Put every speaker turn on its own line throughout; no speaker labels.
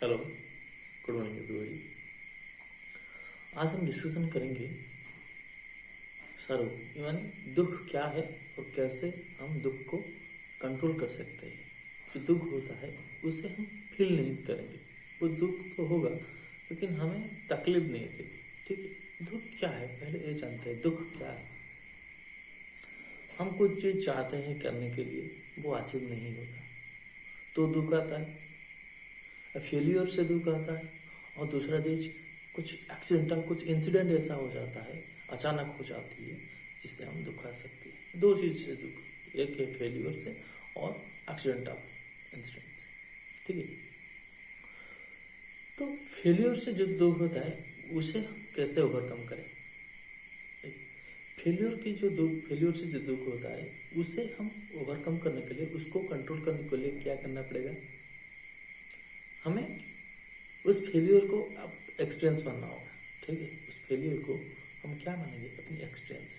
Hello, good morning everybody. आज हम discussion करेंगे सरो यानी दुख क्या है और कैसे हम दुख को कंट्रोल कर सकते हैं। जो दुख होता है उसे हम फील नहीं करेंगे, वो दुख तो होगा लेकिन हमें तकलीफ नहीं देगी। ठीक है, दुख क्या है पहले ये जानते हैं। दुख क्या है? हम कुछ चीज़ चाहते हैं करने के लिए, वो अचीव नहीं होता तो दुख आता है। फेलियर से दुख आता है। और दूसरा चीज कुछ एक्सीडेंटल, कुछ इंसिडेंट ऐसा हो जाता है, अचानक हो जाती है जिससे हम दुख आ सकती है। दो चीज से दुख, एक है फेलियर से और एक्सीडेंटल इंसिडेंट से। ठीक है, तो फेलियर से जो दुख होता है उसे कैसे ओवरकम करें। फेलियर से जो दुख होता है उसे हम ओवरकम करने के लिए, उसको कंट्रोल करने के लिए क्या करना पड़ेगा? हमें उस फेलियर को अब एक्सपीरियंस मानना होगा। ठीक है, उस फेलियर को हम क्या मानेंगे? अपनी एक्सपीरियंस।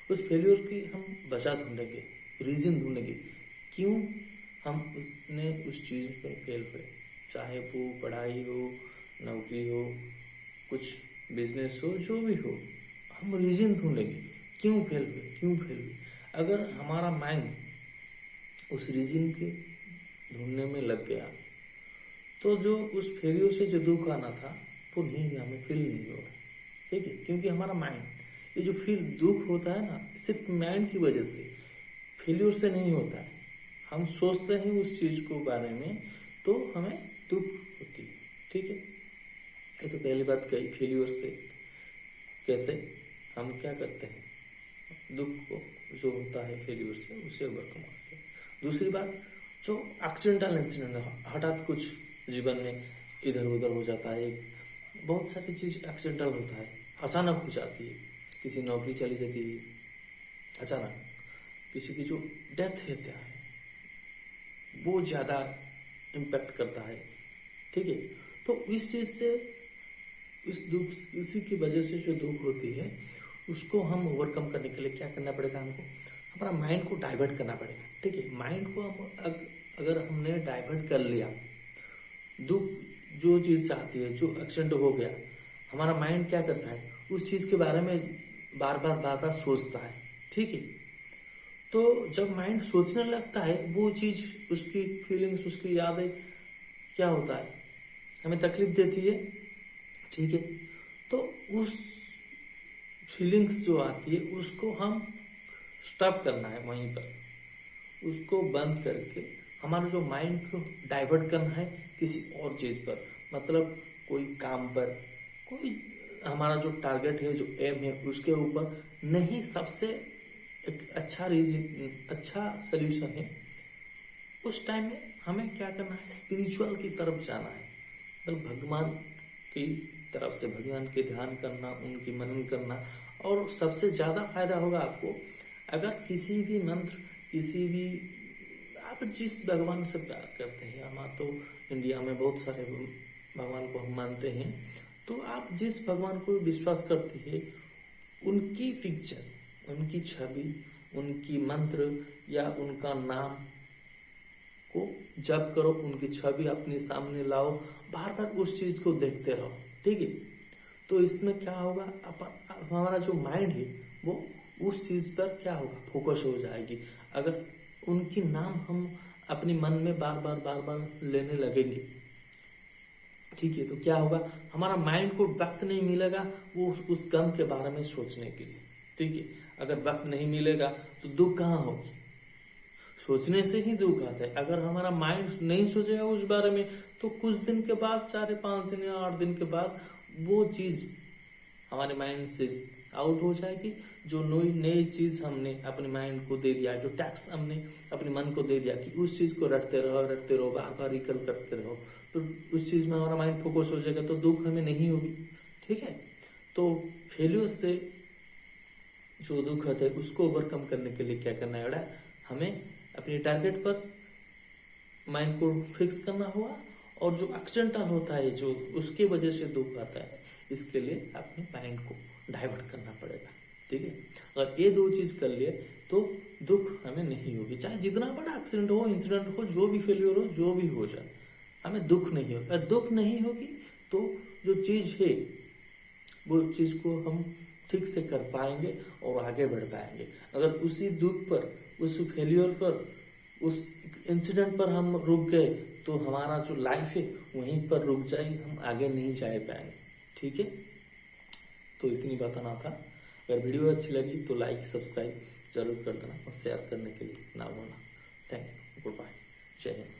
उस फेलियर की हम वजह ढूंढेंगे, रीजन ढूंढेंगे क्यों हम उसने उस चीज़ में फेल हुए। चाहे वो पढ़ाई हो, नौकरी हो, कुछ बिजनेस हो, जो भी हो, हम रीजन ढूंढेंगे क्यों फेल हुए। अगर हमारा माइंड उस रीजन के ढूंढने में लग गया तो जो उस फेलियर से जो दुख आना था वो नहीं, हमें फील नहीं होगा। ठीक है, क्योंकि हमारा माइंड, ये जो फील दुख होता है ना, सिर्फ माइंड की वजह से, फेलियर से नहीं होता है। हम सोचते हैं उस चीज़ को बारे में तो हमें दुख होती है। ठीक है, ये तो पहली बात कही। फेलियर से कैसे हम क्या करते हैं, दुख को जो होता है फेलियर से उसे ओवरकम करते हैं। दूसरी बात, जो एक्सीडेंटल इंसिडेंट, हठात कुछ जीवन में इधर उधर हो जाता है, बहुत सारी चीज़ एक्सीडेंटल होता है, अचानक हो जाती है। किसी नौकरी चली जाती है अचानक, किसी की जो डेथ होता है वो ज़्यादा इम्पैक्ट करता है। ठीक है, तो इस चीज़ से, इस दुख, इसी की वजह से जो दुख होती है उसको हम ओवरकम करने के लिए क्या करना पड़ेगा? हमको हमारा माइंड को डाइवर्ट करना पड़ेगा। ठीक है, माइंड को हम अगर हमने डाइवर्ट कर लिया, दुख जो चीज़ आती है, जो एक्सीडेंट हो गया, हमारा माइंड क्या करता है? उस चीज़ के बारे में बार बार सोचता है। ठीक है, तो जब माइंड सोचने लगता है वो चीज़, उसकी फीलिंग्स, उसकी यादें क्या होता है, हमें तकलीफ देती है। ठीक है, तो उस फीलिंग्स जो आती है उसको हम स्टॉप करना है वहीं पर, उसको बंद करके हमारा जो माइंड को डाइवर्ट करना है किसी और चीज़ पर, मतलब कोई काम पर, कोई हमारा जो टारगेट है, जो एम है, उसके ऊपर नहीं। सबसे एक अच्छा रीजन, अच्छा सल्यूशन है उस टाइम में हमें क्या करना है? स्पिरिचुअल की तरफ जाना है, मतलब भगवान की तरफ से भगवान के ध्यान करना, उनकी मनन करना। और सबसे ज़्यादा फायदा होगा आपको अगर किसी भी मंत्र, किसी भी, आप जिस भगवान से प्यार करते हैं, हमारा तो इंडिया में बहुत सारे भगवान को हम मानते हैं, तो आप जिस भगवान को विश्वास करते हैं उनकी पिक्चर, उनकी छवि, उनकी मंत्र या उनका नाम को जप करो, उनकी छवि अपने सामने लाओ, बार बार उस चीज़ को देखते रहो। ठीक है, तो इसमें क्या होगा, हमारा जो माइंड है वो उस चीज़ पर क्या होगा? फोकस हो जाएगी। अगर उनकी नाम हम अपने मन में बार बार लेने लगेंगे, ठीक है, तो क्या होगा? हमारा माइंड को वक्त नहीं मिलेगा वो उस गम के बारे में सोचने के लिए। ठीक है, अगर वक्त नहीं मिलेगा तो दुख कहाँ होगी? सोचने से ही दुख आता है। अगर हमारा माइंड नहीं सोचेगा उस बारे में तो कुछ दिन के बाद, 4-5 दिन या 8 दिन के बाद वो चीज़ हमारे माइंड से आउट हो जाएगी। जो नई चीज़ हमने अपने माइंड को दे दिया, जो टैक्स हमने अपने मन को दे दिया कि उस चीज़ को रटते रहो, बार बार रिकल करते रहो, तो उस चीज़ में हमारा माइंड फोकस हो जाएगा, तो दुख हमें नहीं होगी। ठीक है, तो फेलियर से जो दुख होता है उसको ओवरकम करने के लिए क्या करना है? हमें अपने टारगेट पर माइंड को फिक्स करना होगा। और जो एक्सीडेंटल होता है, जो उसके वजह से दुख आता है, इसके लिए अपने माइंड को डाइवर्ट करना पड़ेगा। ठीक है, अगर ये दो चीज़ कर लिए तो दुख हमें नहीं होगी। चाहे जितना बड़ा एक्सीडेंट हो, इंसिडेंट हो, जो भी फेलियर हो, जो भी हो जाए, हमें दुख नहीं होगा। दुख नहीं होगी तो जो चीज़ है वो चीज़ को हम ठीक से कर पाएंगे और आगे बढ़ पाएंगे। अगर उसी दुख पर, उस फेलियर पर, उस इंसिडेंट पर हम रुक गए तो हमारा जो लाइफ है वहीं पर रुक जाएगी, हम आगे नहीं जा पाएंगे। ठीक है, तो इतनी बताना था। अगर वीडियो अच्छी लगी तो लाइक सब्सक्राइब जरूर कर देना और शेयर करने के लिए ना भूलना। थैंक यू, गुड बाय, जय हिंद।